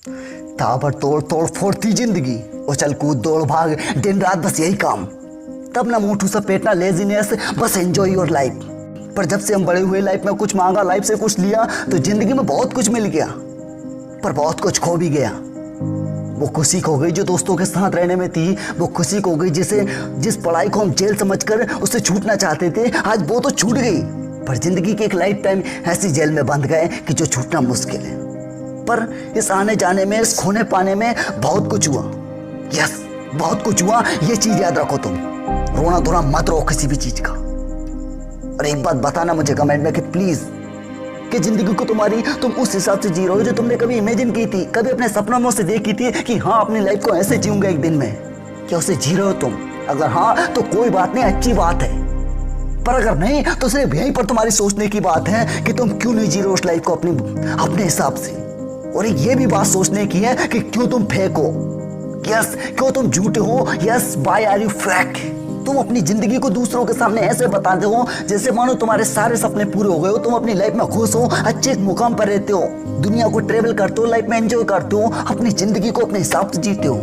ताबड़तोड़ तोड़ फोड़ थी जिंदगी, उछल कूद दौड़ भाग दिन रात बस यही काम। तब ना मोटू सा पेट ना लेजीनेस, बस एंजॉय योर लाइफ। पर जब से हम बड़े हुए, लाइफ में कुछ मांगा, लाइफ से कुछ लिया, तो जिंदगी में बहुत कुछ मिल गया, पर बहुत कुछ खो भी गया। वो खुशी खो गई जो दोस्तों के साथ रहने में थी, वो खुशी खो गई जिस पढ़ाई को हम जेल समझकर उससे छूटना चाहते थे, आज वो तो छूट गई। पर जिंदगी के एक लाइफ टाइम ऐसी जेल में बंध गए कि जो छूटना मुश्किल है। पर इस आने जाने में, इस खोने पाने में बहुत कुछ हुआ। यस, बहुत कुछ हुआ, ये चीज याद रखो तुम। रोना धोना मत रो किसी भी चीज का। और एक बात बताना मुझे कमेंट में कि प्लीज, कि जिंदगी को तुम उस हिसाब से जी रहे हो जो तुमने कभी इमेजिन की थी, कभी अपने सपनों में से देखी थी कि हाँ अपनी लाइफ को ऐसे जीऊंगा एक दिन में। क्या उसे जी रहे हो तुम? अगर हाँ तो कोई बात नहीं, अच्छी बात है। पर अगर नहीं तो सिर्फ यहीं पर तुम्हारी सोचने की बात है कि तुम क्यों नहीं जी रहे हो उस लाइफ को अपने हिसाब से। और ये भी बात सोचने की है कि क्यों तुम फेक हो। यस, क्यों तुम झूठे हो। Yes, why are you fake. तुम अपनी जिंदगी को दूसरों के सामने ऐसे बताते हो जैसे मानो तुम्हारे सारे सपने पूरे हो गए हो, तुम अपनी लाइफ में खुश हो, अच्छे मुकाम पर रहते हो, दुनिया को ट्रेवल करते हो, लाइफ में एंजॉय करते हो, अपनी जिंदगी को अपने हिसाब से जीते हो।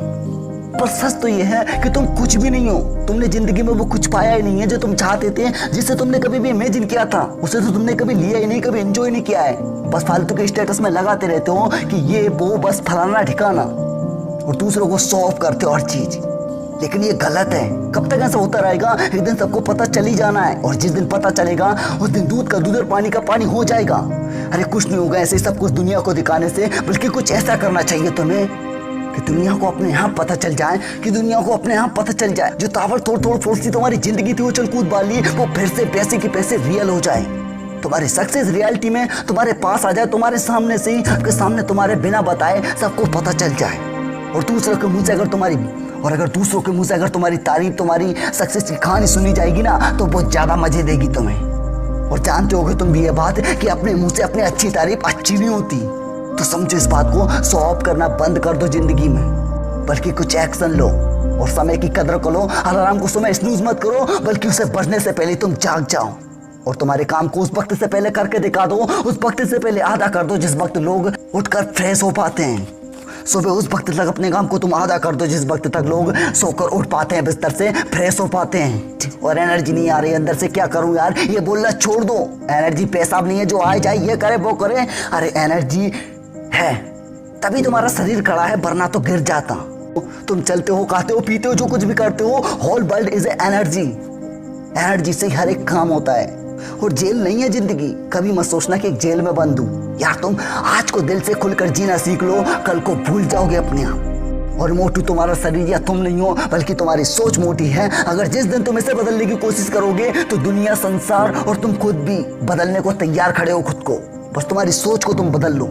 पर सच तो ये है कि तुम कुछ भी नहीं हो। तुमने जिंदगी में वो कुछ पाया ही नहीं है जो तुम चाहते थे, जिसे तुमने कभी भी इमेजिन किया था, उसे तो तुमने कभी लिया ही नहीं, कभी एंजॉय नहीं किया है। बस फालतू के स्टेटस में लगाते रहते हो कि ये वो, बस फलाना ठिकाना, और दूसरों को शो ऑफ करते हो हर चीज। लेकिन ये गलत है। कब तक ऐसा होता रहेगा? एक दिन सबको पता चल ही जाना है, और जिस दिन पता चलेगा उस दिन दूध का दूध और पानी का पानी हो जाएगा। अरे कुछ नहीं होगा ऐसे सब कुछ दुनिया को दिखाने से, बल्कि कुछ ऐसा करना चाहिए तुम्हें कि दुनिया को अपने यहाँ पता चल जाए, जो ताबड़तोड़ तोड़ फोड़ सी तुम्हारी जिंदगी थी, उछल कूद वाली, वो फिर से पैसे की पैसे रियल हो जाए। तुम्हारी सक्सेस रियलिटी में तुम्हारे पास आ जाए, तुम्हारे सामने से ही, सबके सामने तुम्हारे बिना बताए सबको पता चल जाए। और दूसरों के मुंह से अगर तुम्हारी तारीफ, तुम्हारी सक्सेस की कहानी सुनी जाएगी ना, तो बहुत ज्यादा मजे देगी तुम्हें। और जानते होगे तुम भी ये बात कि अपने मुंह से अपनी अच्छी तारीफ अच्छी नहीं होती। तो समझो इस बात को, शो ऑफ करना बंद कर दो जिंदगी में, बल्कि कुछ एक्शन लो और समय की कदर करो। अलार्म को समय स्नूज मत करो, बल्कि उसे बजने से पहले तुम जाग जाओ और तुम्हारे काम को उस वक्त से पहले करके दिखा दो, उस वक्त से पहले आधा कर दो जिस वक्त लोग उठकर फ्रेश हो पाते हैं। सुबह उस वक्त तक अपने काम को तुम आधा कर दो जिस वक्त तक लोग सोकर उठ पाते हैं, बिस्तर से फ्रेश हो पाते हैं। और एनर्जी नहीं आ रही अंदर से, क्या करूं यार, ये बोलना छोड़ दो। एनर्जी पैसा नहीं है जो आए जाए ये करे वो करे। अरे एनर्जी है तभी तुम्हारा शरीर खड़ा है, वरना तो गिर जाता। तुम चलते हो, खाते हो, पीते हो, जो कुछ भी करते हो, whole world is energy. Energy से हर एक काम होता है। और जेल नहीं है जिंदगी। कभी मत सोचना कि एक जेल में बंद हूं। यार तुम आज को दिल से खुलकर जीना सीख लो, कल को भूल जाओगे अपने आप। और मोटू तुम्हारा शरीर या तुम नहीं हो, बल्कि तुम्हारी सोच मोटी है। अगर जिस दिन तुम इसे बदलने की कोशिश करोगे तो दुनिया, संसार और तुम खुद भी बदलने को तैयार खड़े हो खुद को। बस तुम्हारी सोच को तुम बदल लो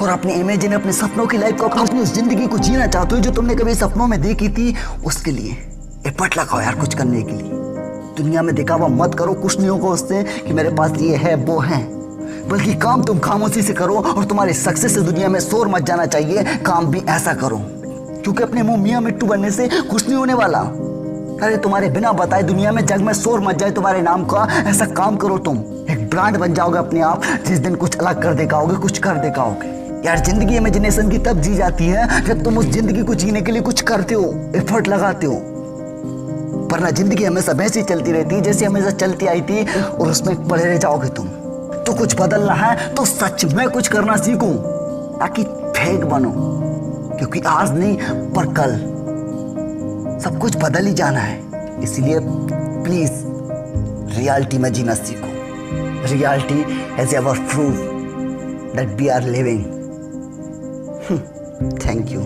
और अपने इमेजिन, अपने सपनों की लाइफ को, अपनी उस जिंदगी को जीना चाहते हो जो तुमने कभी सपनों में देखी थी, उसके लिए एफर्ट लगाओ यार कुछ करने के लिए। दुनिया में दिखावा मत करो, कुछ नहीं होगा उससे कि मेरे पास ये है वो है, बल्कि काम तुम खामोशी से करो। और तुम्हारी सक्सेस से दुनिया में शोर मच जाना चाहिए, काम भी ऐसा करो, क्योंकि अपने मुंह मियां मिट्टू बनने से कुछ नहीं होने वाला। अरे तुम्हारे बिना बताए दुनिया में, जग में शोर मच जाए तुम्हारे नाम का, ऐसा काम करो, तुम एक ब्रांड बन जाओगे अपने आप। जिस दिन कुछ अलग कर दिखाओगे, कुछ कर दिखाओगे। यार जिंदगी इमेजिनेशन की तब जी जाती है जब तुम उस जिंदगी को जीने के लिए कुछ करते हो, एफर्ट लगाते हो। वरना जिंदगी हमेशा वैसी चलती रहती है जैसे हमेशा चलती आई थी, और उसमें पड़े रह जाओगे तुम। तो कुछ बदलना है तो सच में कुछ करना सीखो, ताकि फेक बनो, क्योंकि आज नहीं पर कल सब कुछ बदल ही जाना है। इसलिए प्लीज रियलिटी में जीना सीखो। Reality is our proof that we are living. Thank you.